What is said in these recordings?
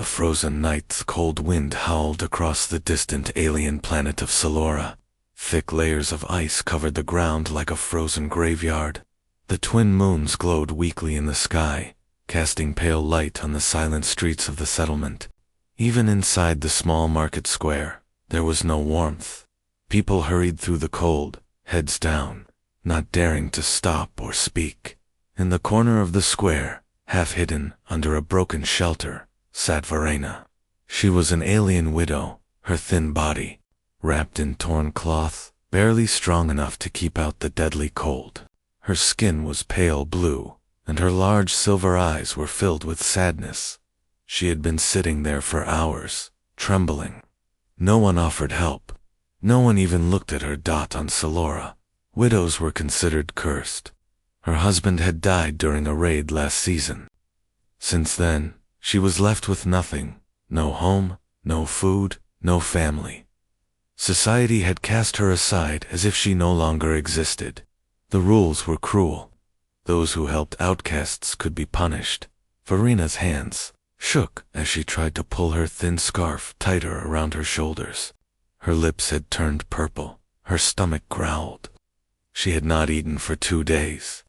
The frozen night's cold wind howled across the distant alien planet of Solora. Thick layers of ice covered the ground like a frozen graveyard. The twin moons glowed weakly in the sky, casting pale light on the silent streets of the settlement. Even inside the small market square, there was no warmth. People hurried through the cold, heads down, not daring to stop or speak. In the corner of the square, half hidden under a broken shelter, sat Verena. She was an alien widow, her thin body, wrapped in torn cloth, barely strong enough to keep out the deadly cold. Her skin was pale blue, and her large silver eyes were filled with sadness. She had been sitting there for hours, trembling. No one offered help. No one even looked at her. On Solora, widows were considered cursed. Her husband had died during a raid last season. Since then, she was left with nothing, no home, no food, no family. Society had cast her aside as if she no longer existed. The rules were cruel. Those who helped outcasts could be punished. Verena's hands shook as she tried to pull her thin scarf tighter around her shoulders. Her lips had turned purple, her stomach growled. She had not eaten for 2 days.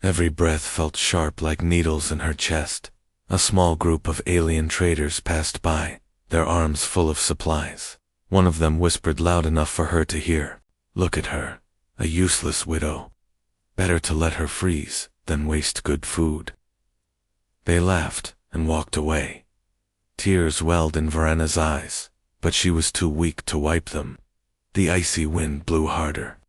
Every breath felt sharp like needles in her chest. A small group of alien traders passed by, their arms full of supplies. One of them whispered loud enough for her to hear, "Look at her, a useless widow. Better to let her freeze than waste good food." They laughed and walked away. Tears welled in Verena's eyes, but she was too weak to wipe them. The icy wind blew harder.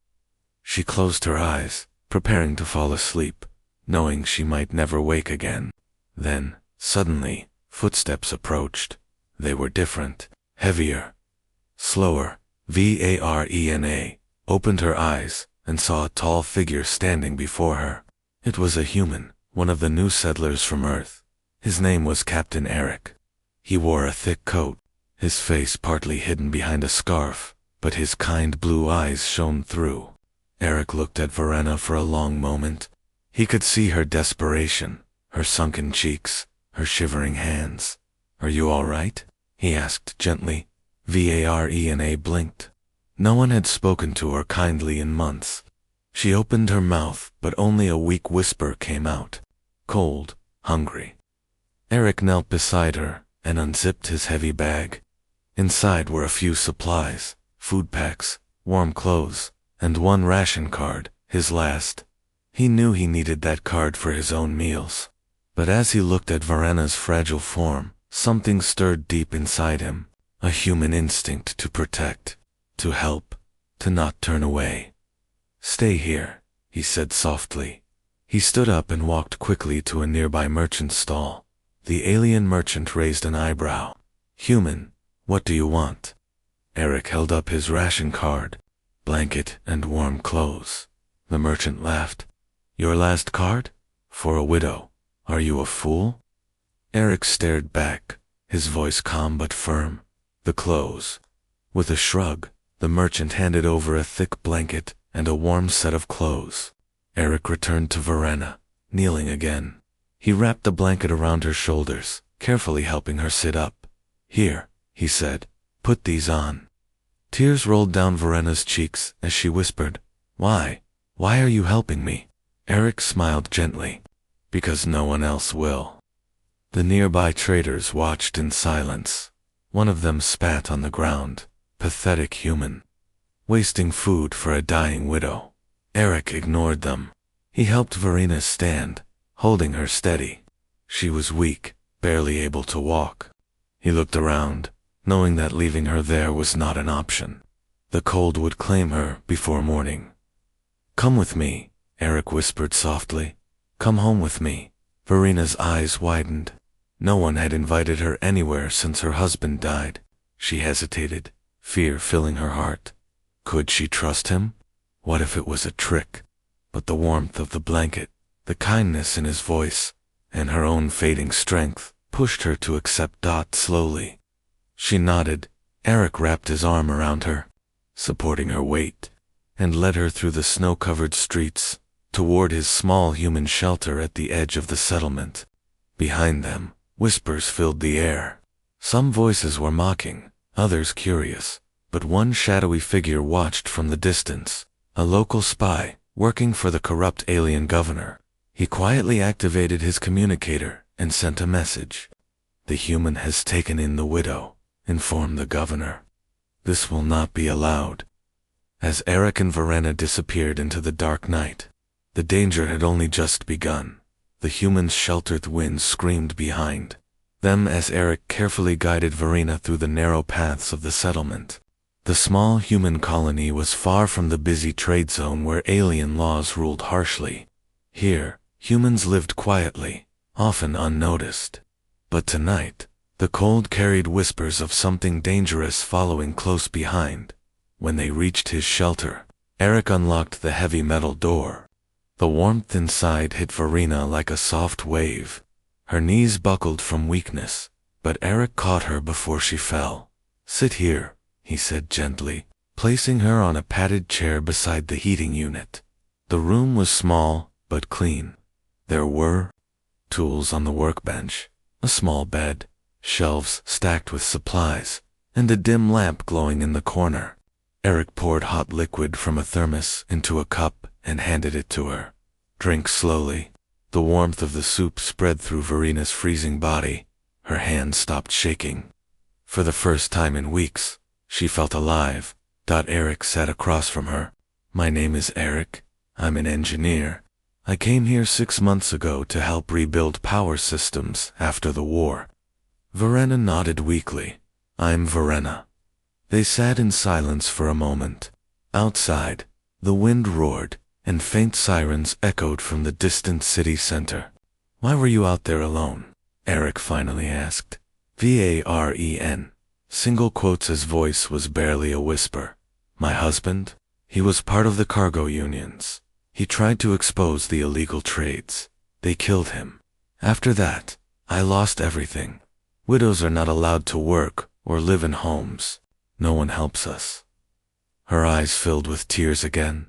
She closed her eyes, preparing to fall asleep, knowing she might never wake again. Then, suddenly, footsteps approached. They were different, heavier, slower. Verena opened her eyes and saw a tall figure standing before her. It was a human, one of the new settlers from Earth. His name was Captain Eric. He wore a thick coat, his face partly hidden behind a scarf, but his kind blue eyes shone through. Eric looked at Verena for a long moment. He could see her desperation, her sunken cheeks, her shivering hands. "Are you all right?" he asked gently. Verena blinked. No one had spoken to her kindly in months. She opened her mouth, but only a weak whisper came out. "Cold, hungry." Eric knelt beside her and unzipped his heavy bag. Inside were a few supplies, food packs, warm clothes, and one ration card, his last. He knew he needed that card for his own meals. But as he looked at Verena's fragile form, something stirred deep inside him, a human instinct to protect, to help, to not turn away. "Stay here," he said softly. He stood up and walked quickly to a nearby merchant's stall. The alien merchant raised an eyebrow. "Human, what do you want?" Eric held up his ration card, blanket and warm clothes. The merchant laughed. "Your last card? For a widow. Are you a fool?" Eric stared back, his voice calm but firm. "The clothes." With a shrug, the merchant handed over a thick blanket and a warm set of clothes. Eric returned to Verena, kneeling again. He wrapped the blanket around her shoulders, carefully helping her sit up. "Here," he said, "put these on." Tears rolled down Verena's cheeks as she whispered, "Why? Why are you helping me?" Eric smiled gently. "Because no one else will." The nearby traders watched in silence. One of them spat on the ground. Pathetic human. Wasting food for a dying widow. Eric ignored them. He helped Verena stand, holding her steady. She was weak, barely able to walk. He looked around, knowing that leaving her there was not an option. The cold would claim her before morning. "Come with me," Eric whispered softly. "Come home with me." Verena's eyes widened. No one had invited her anywhere since her husband died. She hesitated, fear filling her heart. Could she trust him? What if it was a trick? But the warmth of the blanket, the kindness in his voice, and her own fading strength pushed her to accept. Slowly. She nodded. Eric wrapped his arm around her, supporting her weight, and led her through the snow-covered streets, toward his small human shelter at the edge of the settlement. Behind them, whispers filled the air. Some voices were mocking, others curious, but one shadowy figure watched from the distance, a local spy, working for the corrupt alien governor. He quietly activated his communicator and sent a message. "The human has taken in the widow. Inform the governor. This will not be allowed." As Eric and Verena disappeared into the dark night, the danger had only just begun. The human's sheltered winds screamed behind them as Eric carefully guided Verena through the narrow paths of the settlement. The small human colony was far from the busy trade zone where alien laws ruled harshly. Here, humans lived quietly, often unnoticed. But tonight, the cold carried whispers of something dangerous following close behind. When they reached his shelter, Eric unlocked the heavy metal door. The warmth inside hit Verena like a soft wave. Her knees buckled from weakness, but Eric caught her before she fell. "Sit here," he said gently, placing her on a padded chair beside the heating unit. The room was small, but clean. There were tools on the workbench, a small bed, shelves stacked with supplies, and a dim lamp glowing in the corner. Eric poured hot liquid from a thermos into a cup and handed it to her. "Drink slowly." The warmth of the soup spread through Verena's freezing body. Her hands stopped shaking. For the first time in weeks, she felt alive. Eric sat across from her. "My name is Eric. I'm an engineer. I came here 6 months ago to help rebuild power systems after the war." Verena nodded weakly. "I'm Verena." They sat in silence for a moment. Outside, the wind roared, and faint sirens echoed from the distant city center. "Why were you out there alone?" Eric finally asked. Varen. Single quotes. His voice was barely a whisper. "My husband? He was part of the cargo unions. He tried to expose the illegal trades. They killed him. After that, I lost everything. Widows are not allowed to work or live in homes. No one helps us." Her eyes filled with tears again.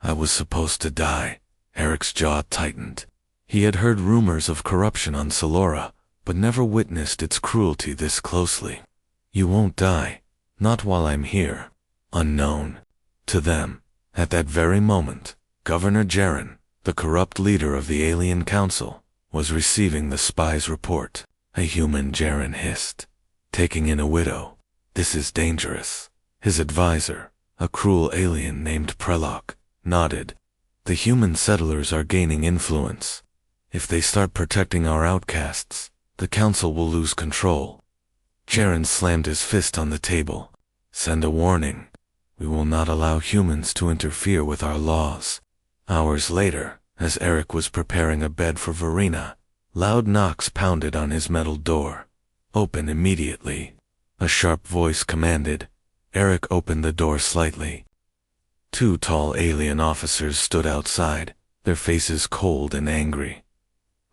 "I was supposed to die." Eric's jaw tightened. He had heard rumors of corruption on Salora, but never witnessed its cruelty this closely. "You won't die. Not while I'm here." Unknown to them, at that very moment, Governor Jaren, the corrupt leader of the Alien Council, was receiving the spy's report. "A human," Jaren hissed. "Taking in a widow. This is dangerous." His advisor, a cruel alien named Prelok, nodded. "The human settlers are gaining influence. If they start protecting our outcasts, the council will lose control." Jaren slammed his fist on the table. "Send a warning. We will not allow humans to interfere with our laws." Hours later, as Eric was preparing a bed for Verena, loud knocks pounded on his metal door. "Open immediately," a sharp voice commanded. Eric opened the door slightly. 2 tall alien officers stood outside, their faces cold and angry.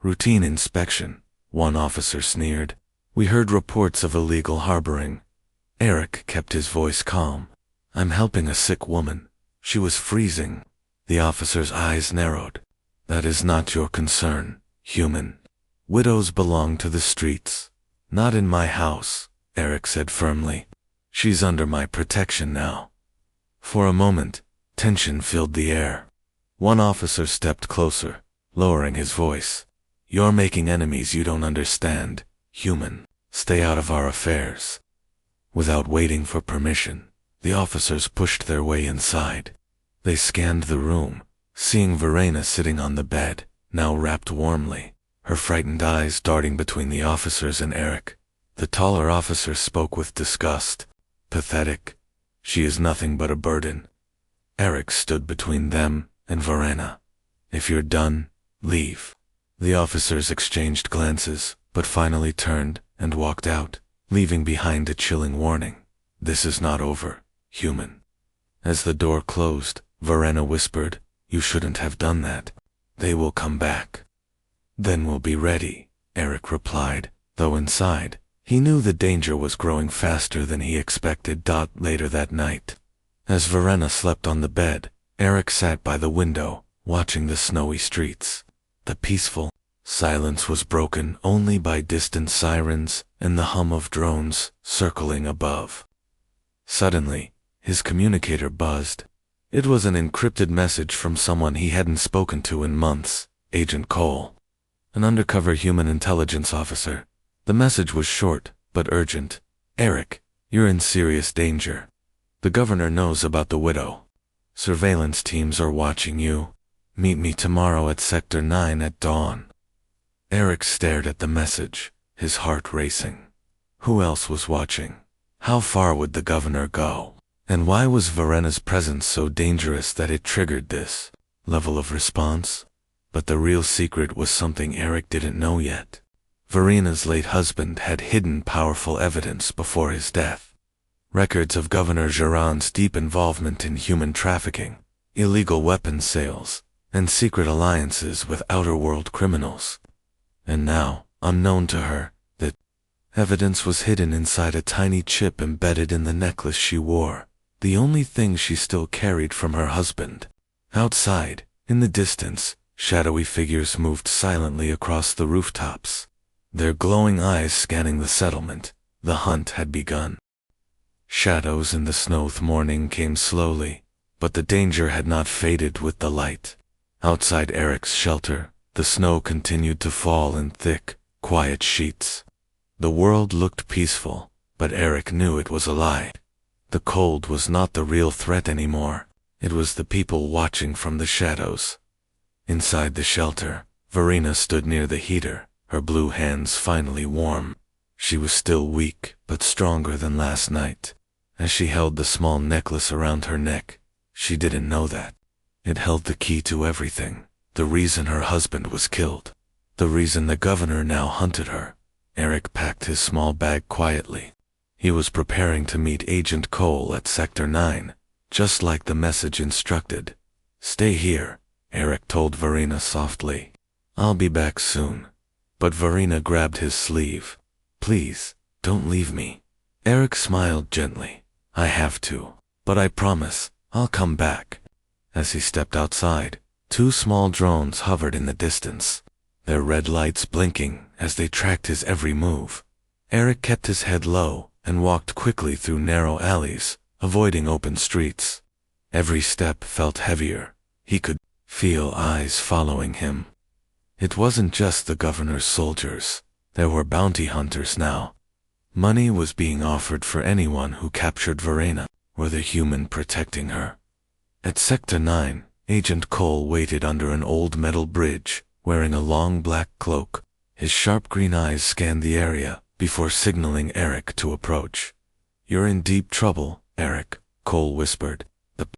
"Routine inspection," one officer sneered. "We heard reports of illegal harboring." Eric kept his voice calm. "I'm helping a sick woman. She was freezing." The officer's eyes narrowed. "That is not your concern, human. Widows belong to the streets. Not in my house," Eric said firmly. "She's under my protection now." For a moment, tension filled the air. One officer stepped closer, lowering his voice. "You're making enemies you don't understand, human. Stay out of our affairs." Without waiting for permission, the officers pushed their way inside. They scanned the room, seeing Verena sitting on the bed, now wrapped warmly, her frightened eyes darting between the officers and Eric. The taller officer spoke with disgust. "Pathetic. She is nothing but a burden." Eric stood between them and Verena. "If you're done, leave." The officers exchanged glances, but finally turned and walked out, leaving behind a chilling warning. "This is not over, human." As the door closed, Verena whispered, "You shouldn't have done that. They will come back." "Then we'll be ready," Eric replied, though inside, he knew the danger was growing faster than he expected. Later that night, as Verena slept on the bed, Eric sat by the window, watching the snowy streets. The peaceful, Silence was broken only by distant sirens and the hum of drones circling above. Suddenly, his communicator buzzed. It was an encrypted message from someone he hadn't spoken to in months, Agent Cole, an undercover human intelligence officer. The message was short, but urgent. Eric, you're in serious danger. The governor knows about the widow. Surveillance teams are watching you. Meet me tomorrow at Sector 9 at dawn. Eric stared at the message, his heart racing. Who else was watching? How far would the governor go? And why was Verena's presence so dangerous that it triggered this level of response? But the real secret was something Eric didn't know yet. Verena's late husband had hidden powerful evidence before his death. Records of Governor Geron's deep involvement in human trafficking, illegal weapons sales, and secret alliances with outer-world criminals. And now, unknown to her, that evidence was hidden inside a tiny chip embedded in the necklace she wore, the only thing she still carried from her husband. Outside, in the distance, shadowy figures moved silently across the rooftops, their glowing eyes scanning the settlement. The hunt had begun. Shadows in the snow-th morning came slowly, but the danger had not faded with the light. Outside Eric's shelter, the snow continued to fall in thick, quiet sheets. The world looked peaceful, but Eric knew it was a lie. The cold was not the real threat anymore. It was the people watching from the shadows. Inside the shelter, Verena stood near the heater, her blue hands finally warm. She was still weak, but stronger than last night. As she held the small necklace around her neck, she didn't know that it held the key to everything. The reason her husband was killed. The reason the governor now hunted her. Eric packed his small bag quietly. He was preparing to meet Agent Cole at Sector 9, just like the message instructed. Stay here, Eric told Verena softly. I'll be back soon. But Verena grabbed his sleeve. Please, don't leave me. Eric smiled gently. I have to, but I promise, I'll come back. As he stepped outside, 2 small drones hovered in the distance, their red lights blinking as they tracked his every move. Eric kept his head low and walked quickly through narrow alleys, avoiding open streets. Every step felt heavier. He could feel eyes following him. It wasn't just the governor's soldiers. There were bounty hunters now. Money was being offered for anyone who captured Verena or the human protecting her. At Sector 9, Agent Cole waited under an old metal bridge, wearing a long black cloak. His sharp green eyes scanned the area before signaling Eric to approach. You're in deep trouble, Eric, Cole whispered. The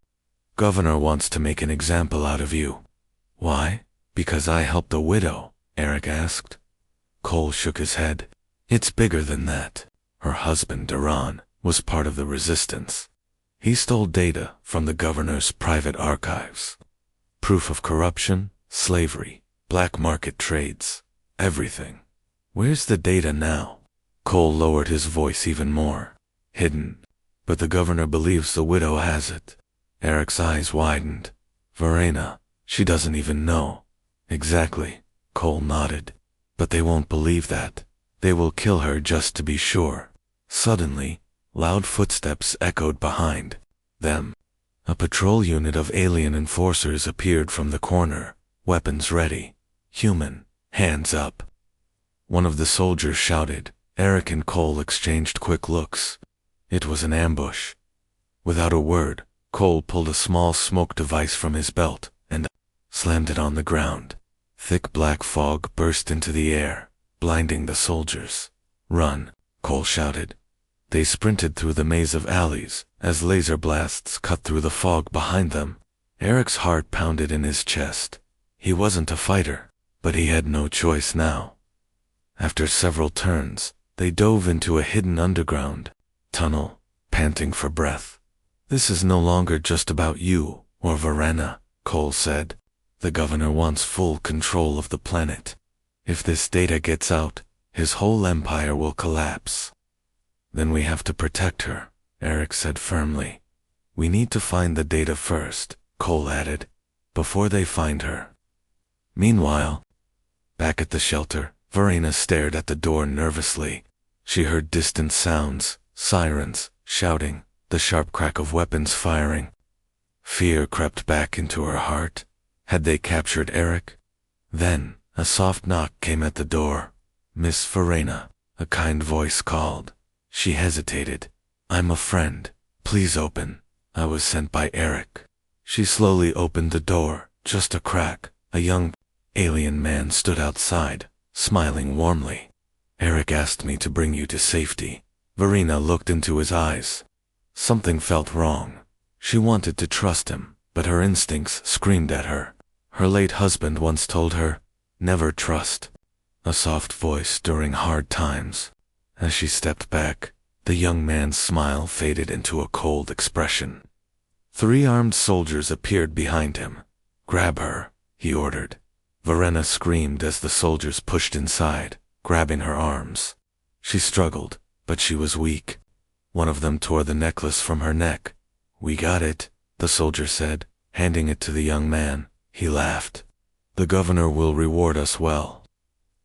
governor wants to make an example out of you. Why? Because I helped the widow, Eric asked. Cole shook his head. It's bigger than that. Her husband, Duran, was part of the resistance. He stole data from the governor's private archives. Proof of corruption, slavery, black market trades, everything. Where's the data now? Cole lowered his voice even more. Hidden. But the governor believes the widow has it. Eric's eyes widened. Verena, she doesn't even know. Exactly, Cole nodded. But they won't believe that. They will kill her just to be sure. Suddenly, loud footsteps echoed behind them. A patrol unit of alien enforcers appeared from the corner, weapons ready. Human, hands up. One of the soldiers shouted. Eric and Cole exchanged quick looks. It was an ambush. Without a word, Cole pulled a small smoke device from his belt and slammed it on the ground. Thick black fog burst into the air, blinding the soldiers. Run, Cole shouted. They sprinted through the maze of alleys as laser blasts cut through the fog behind them. Eric's heart pounded in his chest. He wasn't a fighter, but he had no choice now. After several turns, they dove into a hidden underground tunnel, panting for breath. This is no longer just about you or Verena, Cole said. The governor wants full control of the planet. If this data gets out, his whole empire will collapse. Then we have to protect her, Eric said firmly. We need to find the data first, Cole added, before they find her. Meanwhile, Back at the shelter, Verena stared at the door nervously. She heard distant sounds, sirens, shouting, the sharp crack of weapons firing. Fear crept back into her heart. Had they captured Eric? Then, a soft knock came at the door. "Miss Verena," a kind voice called. She hesitated. "I'm a friend. Please open. I was sent by Eric." She slowly opened the door, just a crack. A young alien man stood outside, smiling warmly. "Eric asked me to bring you to safety." Verena looked into his eyes. Something felt wrong. She wanted to trust him, but her instincts screamed at her. Her late husband once told her, "Never trust." A soft voice during hard times. As she stepped back, the young man's smile faded into a cold expression. 3 armed soldiers appeared behind him. "Grab her," he ordered. Verena screamed as the soldiers pushed inside, grabbing her arms. She struggled, but she was weak. One of them tore the necklace from her neck. "We got it," the soldier said, handing it to the young man. He laughed. "The governor will reward us well."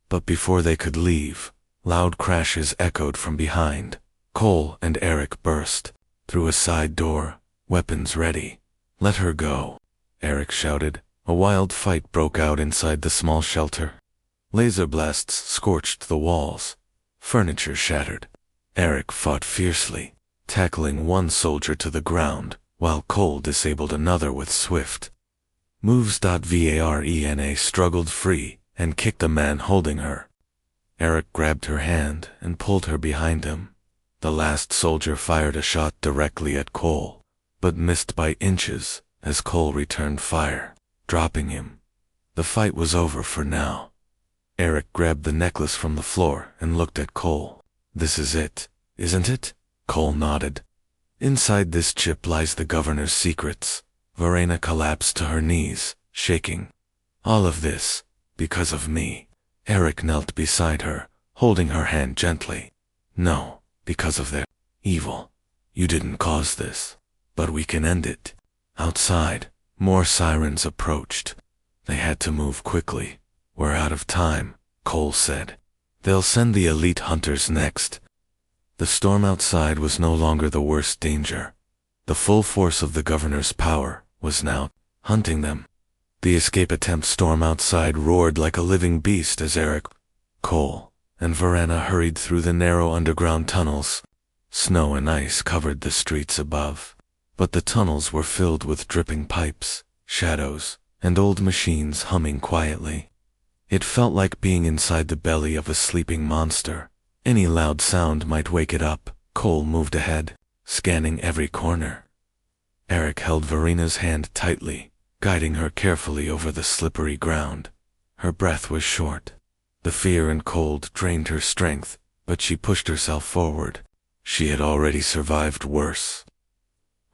But before they could leave, loud crashes echoed from behind. Cole and Eric burst through a side door, weapons ready. "Let her go," Eric shouted. A wild fight broke out inside the small shelter. Laser blasts scorched the walls. Furniture shattered. Eric fought fiercely, tackling one soldier to the ground, while Cole disabled another with swift moves. Varena struggled free and kicked the man holding her. Eric grabbed her hand and pulled her behind him. The last soldier fired a shot directly at Cole, but missed by inches as Cole returned fire, dropping him. The fight was over for now. Eric grabbed the necklace from the floor and looked at Cole. "This is it, isn't it?" Cole nodded. "Inside this chip lies the governor's secrets." Verena collapsed to her knees, shaking. "All of this, because of me." Eric knelt beside her, holding her hand gently. "No, because of their evil. You didn't cause this, but we can end it." Outside, more sirens approached. They had to move quickly. "We're out of time," Cole said. "They'll send the elite hunters next." The storm outside was no longer the worst danger. The full force of the governor's power was now hunting them. The escape attempt storm outside roared like a living beast as Eric, Cole, and Verena hurried through the narrow underground tunnels. Snow and ice covered the streets above, but the tunnels were filled with dripping pipes, shadows, and old machines humming quietly. It felt like being inside the belly of a sleeping monster. Any loud sound might wake it up. Cole moved ahead, scanning every corner. Eric held Verena's hand tightly, guiding her carefully over the slippery ground. Her breath was short. The fear and cold drained her strength, but she pushed herself forward. She had already survived worse.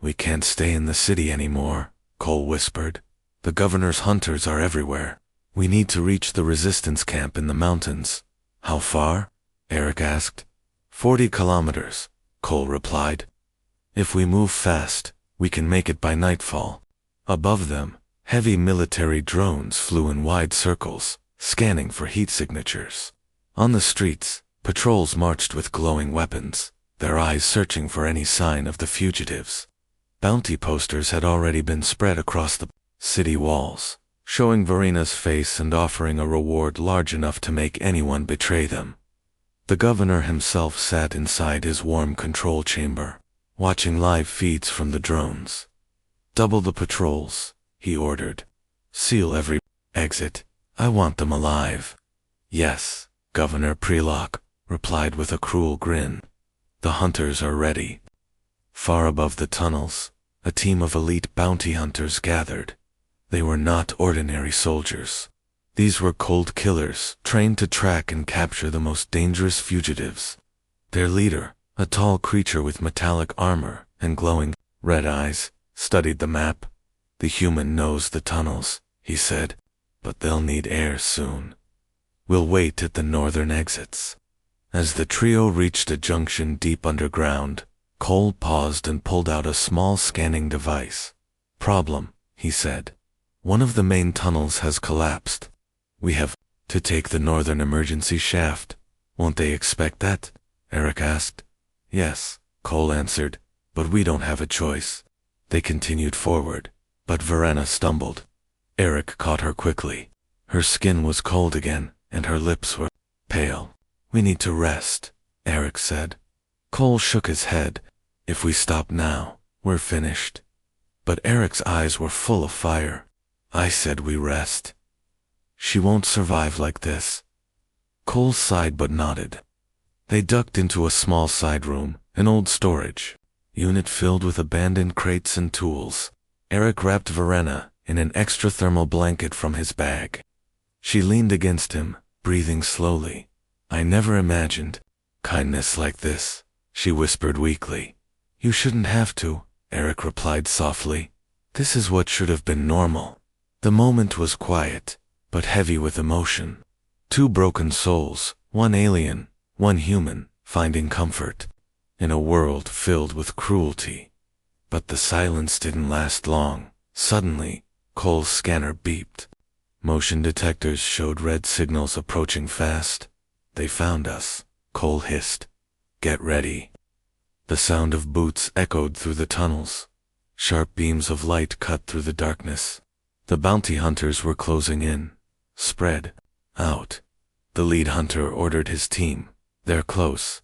"We can't stay in the city anymore," Cole whispered. "The governor's hunters are everywhere. We need to reach the resistance camp in the mountains." "How far?" Eric asked. 40 kilometers, Cole replied. "If we move fast, we can make it by nightfall." Above them, heavy military drones flew in wide circles, scanning for heat signatures. On the streets, patrols marched with glowing weapons, their eyes searching for any sign of the fugitives. Bounty posters had already been spread across the city walls, showing Verena's face and offering a reward large enough to make anyone betray them. The governor himself sat inside his warm control chamber, watching live feeds from the drones. "Double the patrols," he ordered. "Seal every exit. I want them alive." "Yes," Governor Prelock replied with a cruel grin. "The hunters are ready." Far above the tunnels, a team of elite bounty hunters gathered. They were not ordinary soldiers. These were cold killers, trained to track and capture the most dangerous fugitives. Their leader, a tall creature with metallic armor and glowing red eyes, studied the map. "The human knows the tunnels," he said, "but they'll need air soon. We'll wait at the northern exits." As the trio reached a junction deep underground, Cole paused and pulled out a small scanning device. "Problem," he said. "One of the main tunnels has collapsed. We have To take the northern emergency shaft. Won't they expect that? Eric asked. Yes, Cole answered, but we don't have a choice. They continued forward, but Verena stumbled. Eric caught her quickly. Her skin was cold again, and her lips were pale. We need to rest, Eric said. Cole shook his head. If we stop now, we're finished. But Eric's eyes were full of fire. I said we rest. She won't survive like this. Cole sighed but nodded. They ducked into a small side room, an old storage unit filled with abandoned crates and tools. Eric wrapped Verena in an extra thermal blanket from his bag. She leaned against him, breathing slowly. I never imagined kindness like this, she whispered weakly. You shouldn't have to, Eric replied softly. This is what should have been normal. The moment was quiet, but heavy with emotion. Two broken souls, one alien, one human, finding comfort in a world filled with cruelty. But the silence didn't last long. Suddenly, Cole's scanner beeped. Motion detectors showed red signals approaching fast. They found us, Cole hissed. Get ready. The sound of boots echoed through the tunnels. Sharp beams of light cut through the darkness. The bounty hunters were closing in. Spread out. The lead hunter ordered his team. They're close.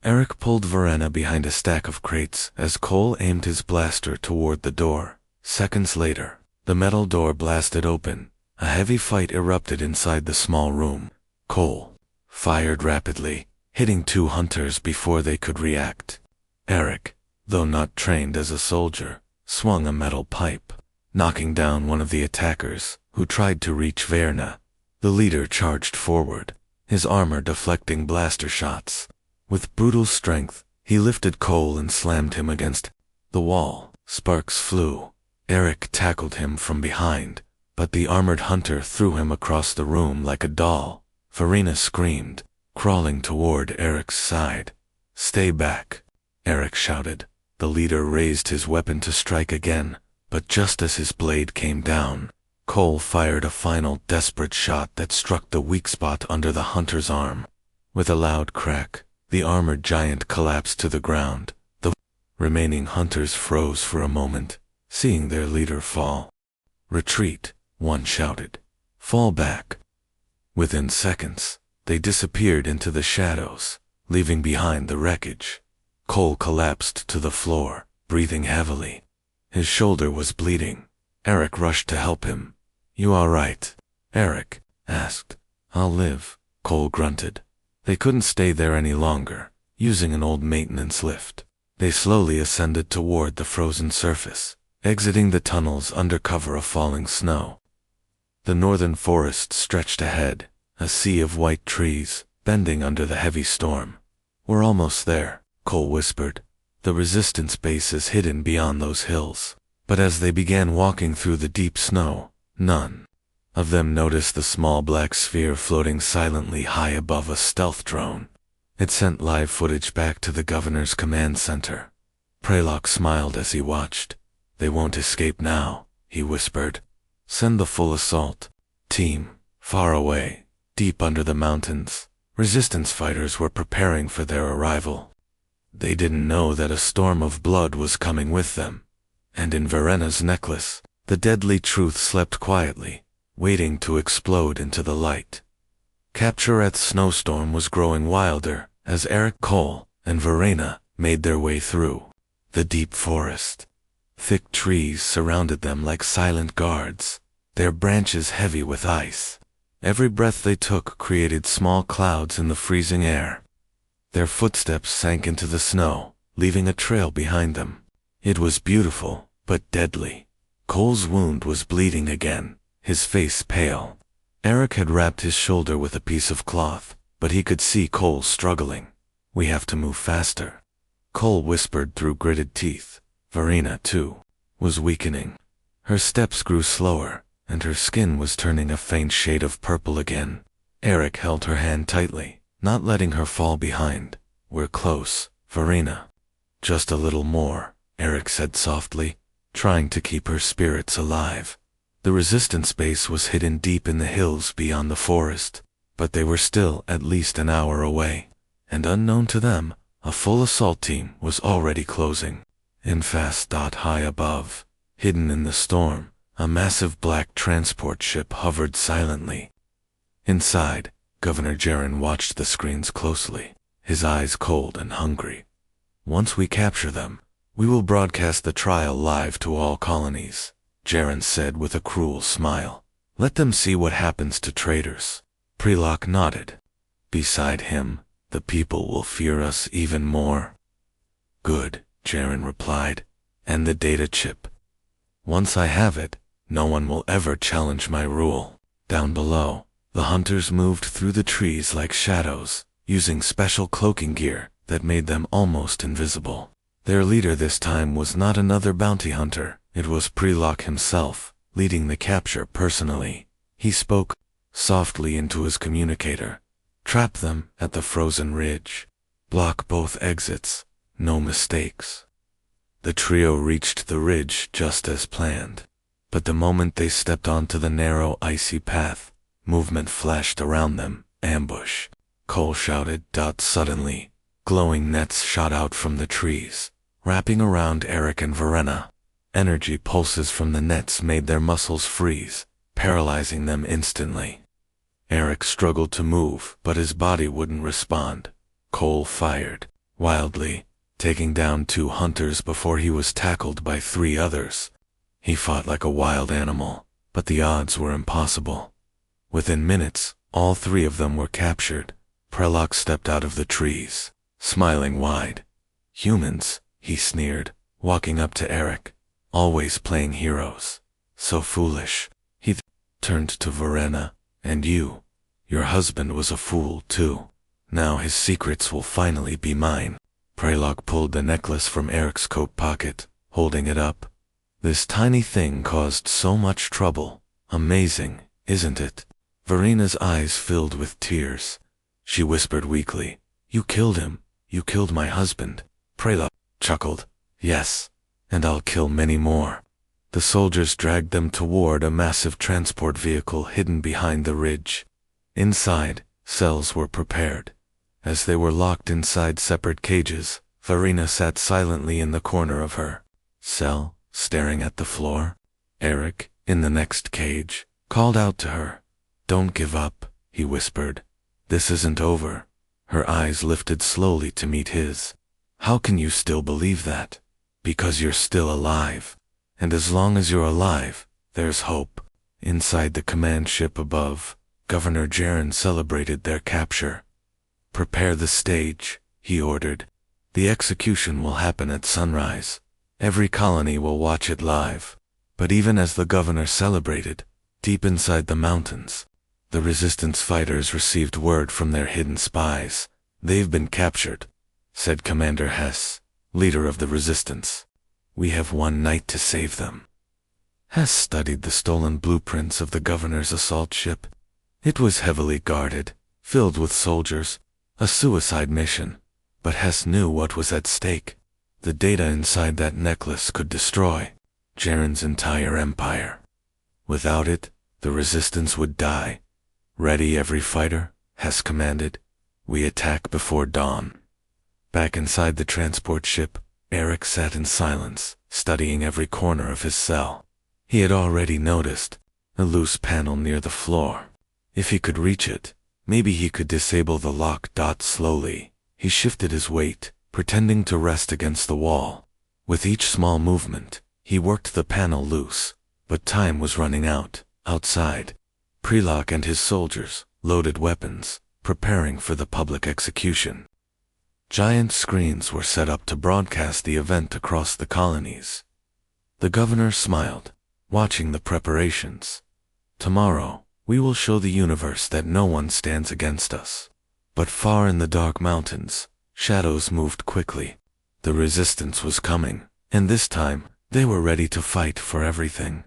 Eric pulled Verena behind a stack of crates as Cole aimed his blaster toward the door. Seconds later, the metal door blasted open. A heavy fight erupted inside the small room. Cole fired rapidly, hitting two hunters before they could react. Eric, though not trained as a soldier, swung a metal pipe, knocking down one of the attackers, who tried to reach Verena. The leader charged forward, his armor deflecting blaster shots. With brutal strength, he lifted Cole and slammed him against the wall. Sparks flew. Eric tackled him from behind, but the armored hunter threw him across the room like a doll. Verena screamed, crawling toward Eric's side. Stay back, Eric shouted. The leader raised his weapon to strike again, but just as his blade came down, Cole fired a final desperate shot that struck the weak spot under the hunter's arm. With a loud crack, the armored giant collapsed to the ground. The remaining hunters froze for a moment, seeing their leader fall. Retreat, one shouted. Fall back. Within seconds, they disappeared into the shadows, leaving behind the wreckage. Cole collapsed to the floor, breathing heavily. His shoulder was bleeding. Eric rushed to help him. You all right? Eric asked. I'll live, Cole grunted. They couldn't stay there any longer. Using an old maintenance lift, they slowly ascended toward the frozen surface, exiting the tunnels under cover of falling snow. The northern forest stretched ahead, a sea of white trees, bending under the heavy storm. We're almost there, Cole whispered. The resistance base is hidden beyond those hills. But as they began walking through the deep snow, none of them noticed the small black sphere floating silently high above a stealth drone. It sent live footage back to the governor's command center. Praylock smiled as he watched. They won't escape now, he whispered. Send the full assault team, far away, deep under the mountains. Resistance fighters were preparing for their arrival. They didn't know that a storm of blood was coming with them. And in Verena's necklace, the deadly truth slept quietly, waiting to explode into the light. Capture at Snowstorm was growing wilder as Eric, Cole, and Verena made their way through the deep forest. Thick trees surrounded them like silent guards, their branches heavy with ice. Every breath they took created small clouds in the freezing air. Their footsteps sank into the snow, leaving a trail behind them. It was beautiful, but deadly. Cole's wound was bleeding again, his face pale. Eric had wrapped his shoulder with a piece of cloth, but he could see Cole struggling. We have to move faster, Cole whispered through gritted teeth. Verena, too, was weakening. Her steps grew slower, and her skin was turning a faint shade of purple again. Eric held her hand tightly, not letting her fall behind. We're close, Verena. Just a little more, Eric said softly, trying to keep her spirits alive. The resistance base was hidden deep in the hills beyond the forest. But they were still at least an hour away, and unknown to them, a full assault team was already closing. In fast. High above, hidden in the storm, a massive black transport ship hovered silently. Inside, Governor Jaren watched the screens closely, his eyes cold and hungry. Once we capture them, we will broadcast the trial live to all colonies, Jaren said with a cruel smile. Let them see what happens to traitors. Prelock nodded. Beside him, the people will fear us even more. Good, Jaren replied. And the data chip. Once I have it, no one will ever challenge my rule. Down below, the hunters moved through the trees like shadows, using special cloaking gear that made them almost invisible. Their leader this time was not another bounty hunter, it was Prelock himself, leading the capture personally. He spoke softly into his communicator. Trap them at the frozen ridge. Block both exits. No mistakes. The trio reached the ridge just as planned. But the moment they stepped onto the narrow, icy path, movement flashed around them. Ambush. Cole shouted. Suddenly, glowing nets shot out from the trees, wrapping around Eric and Verena. Energy pulses from the nets made their muscles freeze, paralyzing them instantly. Eric struggled to move, but his body wouldn't respond. Cole fired wildly, taking down 2 hunters before he was tackled by 3 others. He fought like a wild animal, but the odds were impossible. Within minutes, all 3 of them were captured. Prelock stepped out of the trees, smiling wide. Humans, he sneered, walking up to Eric. Always playing heroes. So foolish. He turned to Verena. And your husband was a fool too. Now his secrets will finally be mine. Prelock pulled the necklace from Eric's coat pocket, holding it up. This tiny thing caused so much trouble. Amazing, isn't it? Verena's eyes filled with tears. She whispered weakly, You killed him. You killed my husband. Prelock chuckled. Yes, and I'll kill many more. The soldiers dragged them toward a massive transport vehicle hidden behind the ridge. Inside, cells were prepared. As they were locked inside separate cages, Verena sat silently in the corner of her cell, staring at the floor. Eric, in the next cage, called out to her. Don't give up, he whispered. This isn't over. Her eyes lifted slowly to meet his. How can you still believe that? Because you're still alive. And as long as you're alive, there's hope. Inside the command ship above, Governor Jaren celebrated their capture. Prepare the stage, he ordered. The execution will happen at sunrise. Every colony will watch it live. But even as the governor celebrated, deep inside the mountains, the resistance fighters received word from their hidden spies. They've been captured, said Commander Hess, leader of the resistance. We have one night to save them. Hess studied the stolen blueprints of the governor's assault ship. It was heavily guarded, filled with soldiers, a suicide mission. But Hess knew what was at stake. The data inside that necklace could destroy Jaren's entire empire. Without it, the resistance would die. Ready every fighter, Hess commanded. We attack before dawn. Back inside the transport ship, Eric sat in silence, studying every corner of his cell. He had already noticed a loose panel near the floor. If he could reach it, maybe he could disable the lock. Slowly, he shifted his weight, pretending to rest against the wall. With each small movement, he worked the panel loose, but time was running out. Outside, Prelock and his soldiers loaded weapons, preparing for the public execution. Giant screens were set up to broadcast the event across the colonies. The governor smiled, watching the preparations. Tomorrow, we will show the universe that no one stands against us. But far in the dark mountains, shadows moved quickly. The resistance was coming, and this time, they were ready to fight for everything.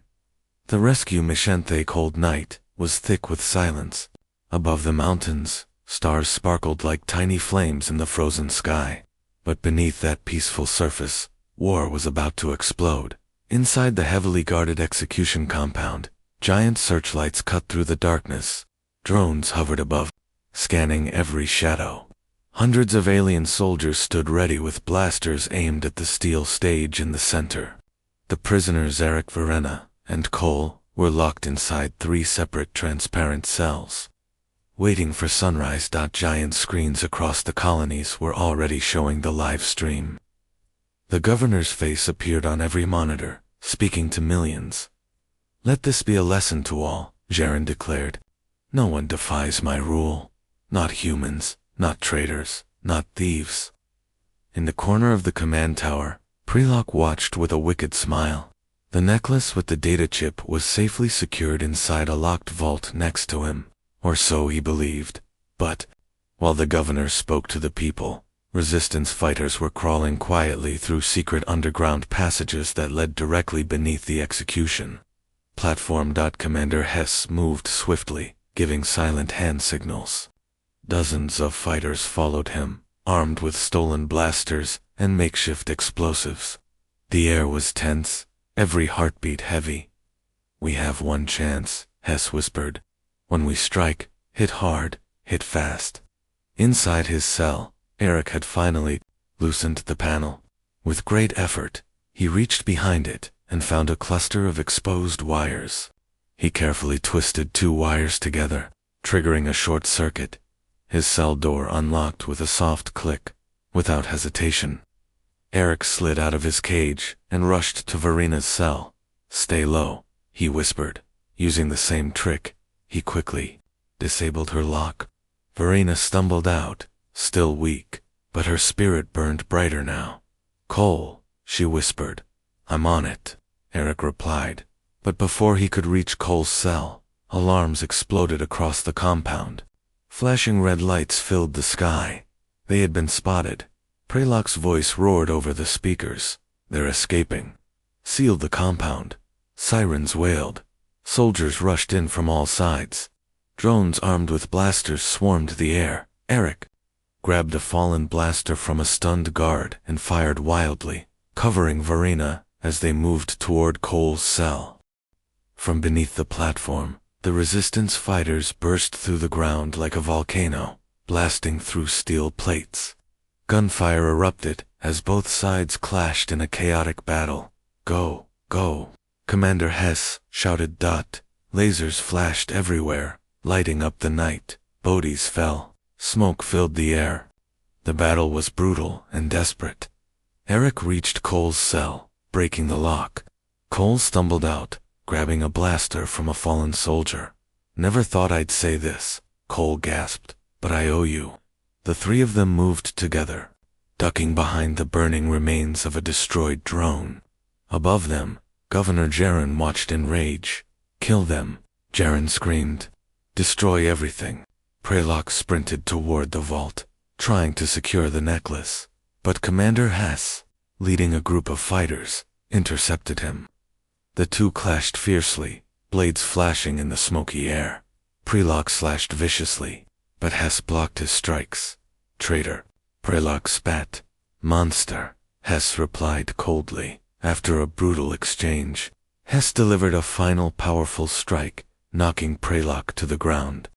The rescue mission they called night was thick with silence. Above the mountains, stars sparkled like tiny flames in the frozen sky. But beneath that peaceful surface, war was about to explode. Inside the heavily guarded execution compound, giant searchlights cut through the darkness. Drones hovered above, scanning every shadow. Hundreds of alien soldiers stood ready with blasters aimed at the steel stage in the center. The prisoners Eric, Verena, and Cole were locked inside 3 separate transparent cells, waiting for sunrise. Giant screens across the colonies were already showing the live stream. The governor's face appeared on every monitor, speaking to millions. "Let this be a lesson to all," Jaren declared. "No one defies my rule. Not humans, not traitors, not thieves." In the corner of the command tower, Prelock watched with a wicked smile. The necklace with the data chip was safely secured inside a locked vault next to him, or so he believed. But, while the governor spoke to the people, resistance fighters were crawling quietly through secret underground passages that led directly beneath the execution platform. Commander Hess moved swiftly, giving silent hand signals. Dozens of fighters followed him, armed with stolen blasters and makeshift explosives. The air was tense, every heartbeat heavy. "We have one chance," Hess whispered. "When we strike, hit hard, hit fast." Inside his cell, Eric had finally loosened the panel. With great effort, he reached behind it and found a cluster of exposed wires. He carefully twisted 2 wires together, triggering a short circuit. His cell door unlocked with a soft click. Without hesitation, Eric slid out of his cage and rushed to Verena's cell. "Stay low," he whispered. Using the same trick, he quickly disabled her lock. Verena stumbled out, still weak, but her spirit burned brighter now. "Cole," she whispered. "I'm on it," Eric replied. But before he could reach Cole's cell, alarms exploded across the compound. Flashing red lights filled the sky. They had been spotted. Prelock's voice roared over the speakers. "They're escaping. Seal the compound." Sirens wailed. Soldiers rushed in from all sides. Drones armed with blasters swarmed the air. Eric grabbed a fallen blaster from a stunned guard and fired wildly, covering Verena as they moved toward Cole's cell. From beneath the platform, the resistance fighters burst through the ground like a volcano, blasting through steel plates. Gunfire erupted as both sides clashed in a chaotic battle. "Go, go!" Commander Hess shouted. Lasers flashed everywhere, lighting up the night. Bodies fell. Smoke filled the air. The battle was brutal and desperate. Eric reached Cole's cell, breaking the lock. Cole stumbled out, grabbing a blaster from a fallen soldier. "Never thought I'd say this," Cole gasped, "but I owe you." The 3 of them moved together, ducking behind the burning remains of a destroyed drone. Above them, Governor Jaren watched in rage. "Kill them," Jaren screamed. "Destroy everything." Prelock sprinted toward the vault, trying to secure the necklace. But Commander Hess, leading a group of fighters, intercepted him. The 2 clashed fiercely, blades flashing in the smoky air. Prelock slashed viciously, but Hess blocked his strikes. "Traitor," Prelock spat. "Monster," Hess replied coldly. After a brutal exchange, Hess delivered a final powerful strike, knocking Prelock to the ground.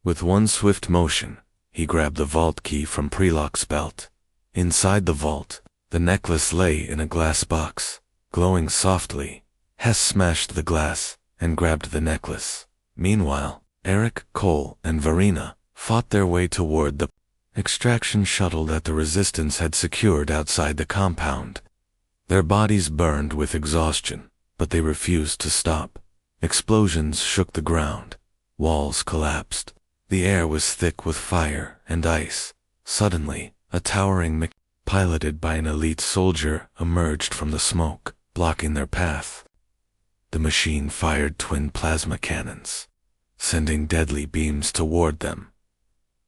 With one swift motion, he grabbed the vault key from Prelock's belt. Inside the vault, the necklace lay in a glass box, glowing softly. Hess smashed the glass and grabbed the necklace. Meanwhile, Eric, Cole, and Verena fought their way toward the extraction shuttle that the resistance had secured outside the compound. Their bodies burned with exhaustion, but they refused to stop. Explosions shook the ground. Walls collapsed. The air was thick with fire and ice. Suddenly, a towering mech piloted by an elite soldier emerged from the smoke, blocking their path. The machine fired twin plasma cannons, sending deadly beams toward them.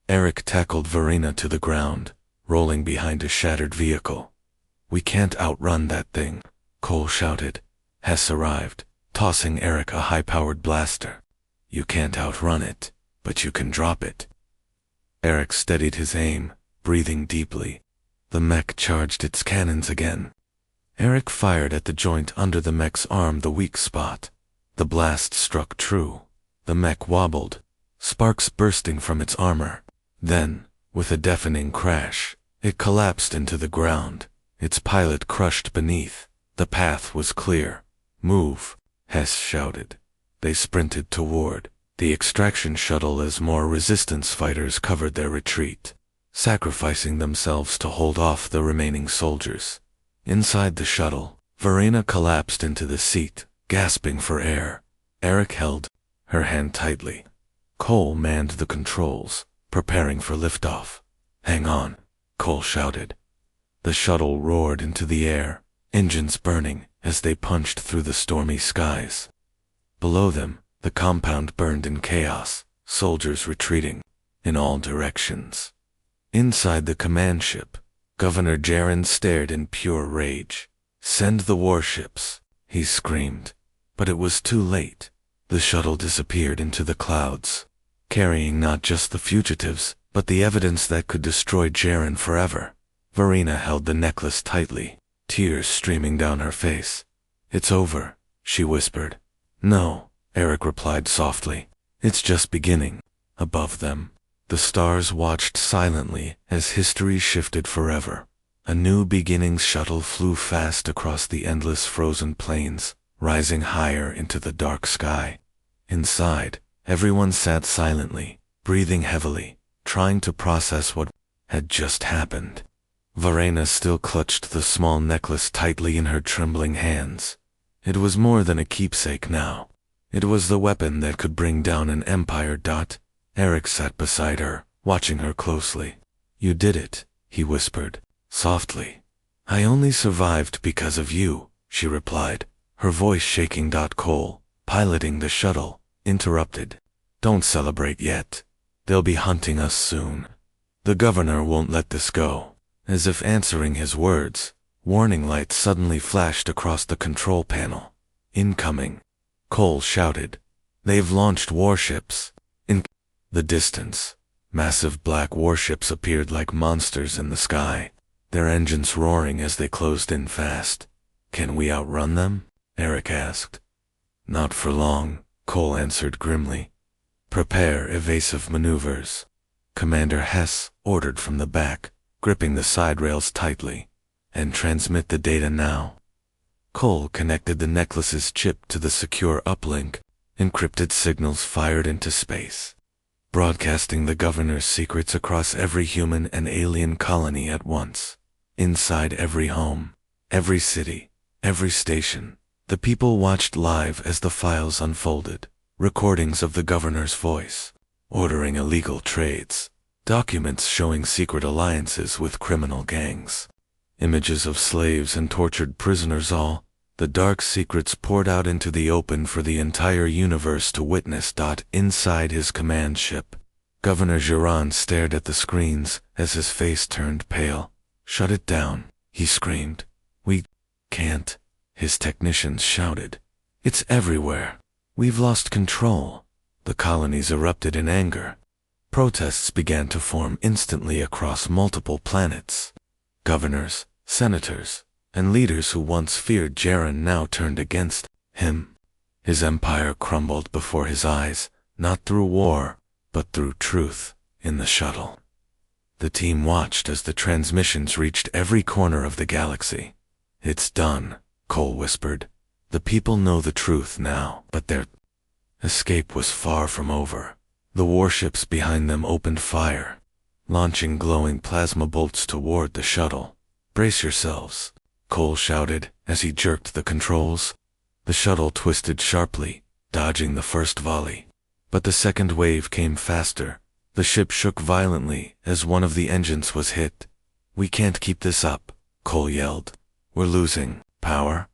Eric tackled Verena to the ground, rolling behind a shattered vehicle. "We can't outrun that thing," Cole shouted. Hess arrived, tossing Eric a high-powered blaster. "You can't outrun it, but you can drop it." Eric steadied his aim, breathing deeply. The mech charged its cannons again. Eric fired at the joint under the mech's arm, the weak spot. The blast struck true. The mech wobbled, sparks bursting from its armor. Then, with a deafening crash, it collapsed into the ground, its pilot crushed beneath. The path was clear. "Move," Hess shouted. They sprinted toward the extraction shuttle as more resistance fighters covered their retreat, sacrificing themselves to hold off the remaining soldiers. Inside the shuttle, Verena collapsed into the seat, gasping for air. Eric held her hand tightly. Cole manned the controls, preparing for liftoff. "Hang on," Cole shouted. The shuttle roared into the air, engines burning as they punched through the stormy skies. Below them, the compound burned in chaos, soldiers retreating in all directions. Inside the command ship, Governor Jaren stared in pure rage. "Send the warships," he screamed. But it was too late. The shuttle disappeared into the clouds, carrying not just the fugitives, but the evidence that could destroy Jaren forever. Verena held the necklace tightly, tears streaming down her face. "It's over," she whispered. "No," Eric replied softly. "It's just beginning." Above them, the stars watched silently as history shifted forever. A new beginnings shuttle flew fast across the endless frozen plains, rising higher into the dark sky. Inside, everyone sat silently, breathing heavily, trying to process what had just happened. Verena still clutched the small necklace tightly in her trembling hands. It was more than a keepsake now. It was the weapon that could bring down an empire. Eric sat beside her, watching her closely. "You did it," he whispered, softly. "I only survived because of you," she replied, her voice shaking. Cole, piloting the shuttle, interrupted. "Don't celebrate yet. They'll be hunting us soon. The governor won't let this go." As if answering his words, warning lights suddenly flashed across the control panel. "Incoming," Cole shouted. "They've launched warships." In the distance, massive black warships appeared like monsters in the sky, their engines roaring as they closed in fast. "Can we outrun them?" Eric asked. "Not for long," Cole answered grimly. "Prepare evasive maneuvers," Commander Hess ordered from the back, gripping the side rails tightly. "And transmit the data now." Cole connected the necklace's chip to the secure uplink. Encrypted signals fired into space, broadcasting the governor's secrets across every human and alien colony at once. Inside every home, every city, every station, the people watched live as the files unfolded. Recordings of the governor's voice, ordering illegal trades, documents showing secret alliances with criminal gangs, images of slaves and tortured prisoners. All the dark secrets poured out into the open for the entire universe to witness. Inside his command ship, Governor Jaren stared at the screens as his face turned pale. "Shut it down," he screamed. "We can't," his technicians shouted. "It's everywhere. We've lost control." The colonies erupted in anger. Protests began to form instantly across multiple planets. Governors, senators, and leaders who once feared Jaren now turned against him. His empire crumbled before his eyes, not through war, but through truth. In the shuttle, the team watched as the transmissions reached every corner of the galaxy. "It's done," Cole whispered. "The people know the truth now." But their escape was far from over. The warships behind them opened fire, launching glowing plasma bolts toward the shuttle. "Brace yourselves," Cole shouted as he jerked the controls. The shuttle twisted sharply, dodging the first volley. But the second wave came faster. The ship shook violently as one of the engines was hit. "We can't keep this up," Cole yelled. "We're losing power."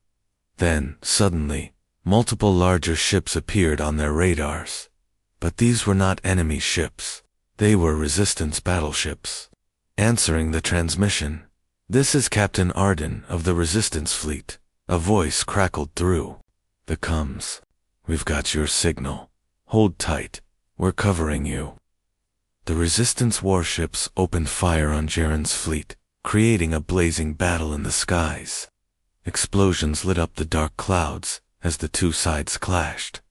Then, suddenly, multiple larger ships appeared on their radars. But these were not enemy ships. They were resistance battleships. Answering the transmission, "This is Captain Arden of the Resistance Fleet," a voice crackled through the comms. "We've got your signal. Hold tight. We're covering you." The Resistance warships opened fire on Jaren's fleet, creating a blazing battle in the skies. Explosions lit up the dark clouds as the two sides clashed.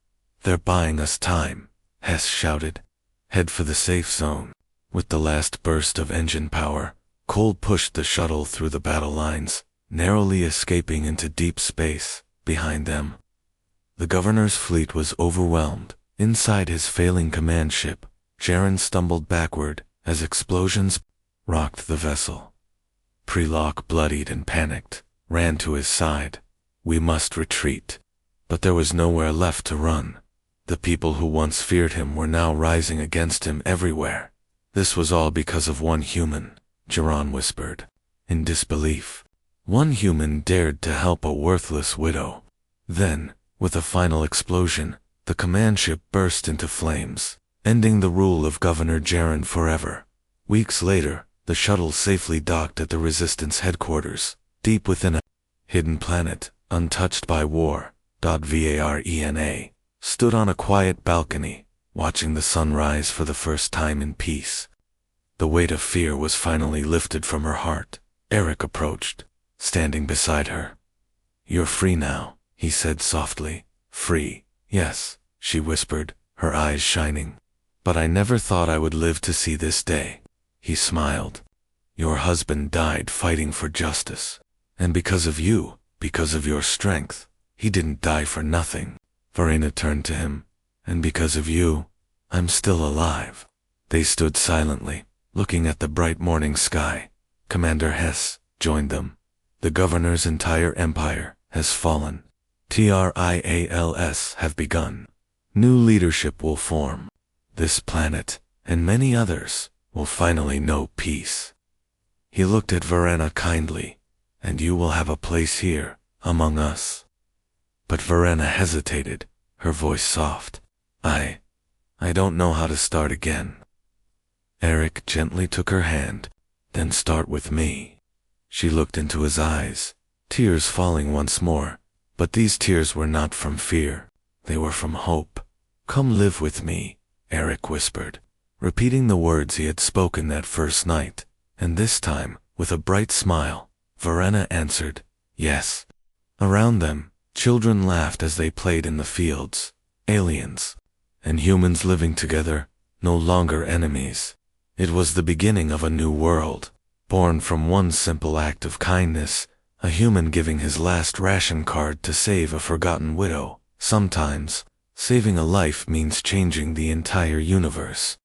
"They're buying us time," Hess shouted. "Head for the safe zone." With the last burst of engine power, Cole pushed the shuttle through the battle lines, narrowly escaping into deep space behind them. The governor's fleet was overwhelmed. Inside his failing command ship, Jaren stumbled backward as explosions rocked the vessel. Prelock, bloodied and panicked, ran to his side. "We must retreat." But there was nowhere left to run. The people who once feared him were now rising against him everywhere. "This was all because of one human," Jaren whispered, in disbelief. One human dared to help a worthless widow. Then, with a final explosion, the command ship burst into flames, ending the rule of Governor Jaren forever. Weeks later, the shuttle safely docked at the Resistance headquarters, deep within a hidden planet, untouched by war. Varena stood on a quiet balcony, watching the sun rise for the first time in peace. The weight of fear was finally lifted from her heart. Eric approached, standing beside her. "You're free now," he said softly. "Free." "Yes," she whispered, her eyes shining. "But I never thought I would live to see this day." He smiled. "Your husband died fighting for justice. And because of you, because of your strength, he didn't die for nothing." Verena turned to him. "And because of you, I'm still alive." They stood silently, looking at the bright morning sky. Commander Hess joined them. "The governor's entire empire has fallen. Trials have begun. New leadership will form. This planet, and many others, will finally know peace." He looked at Verena kindly. "And you will have a place here, among us." But Verena hesitated, her voice soft. I don't know how to start again." Eric gently took her hand. "Then start with me." She looked into his eyes, tears falling once more. But these tears were not from fear. They were from hope. "Come live with me," Eric whispered, repeating the words he had spoken that first night. And this time, with a bright smile, Verena answered, "Yes." Around them, children laughed as they played in the fields. Aliens and humans living together, no longer enemies. It was the beginning of a new world, born from one simple act of kindness, a human giving his last ration card to save a forgotten widow. Sometimes, saving a life means changing the entire universe.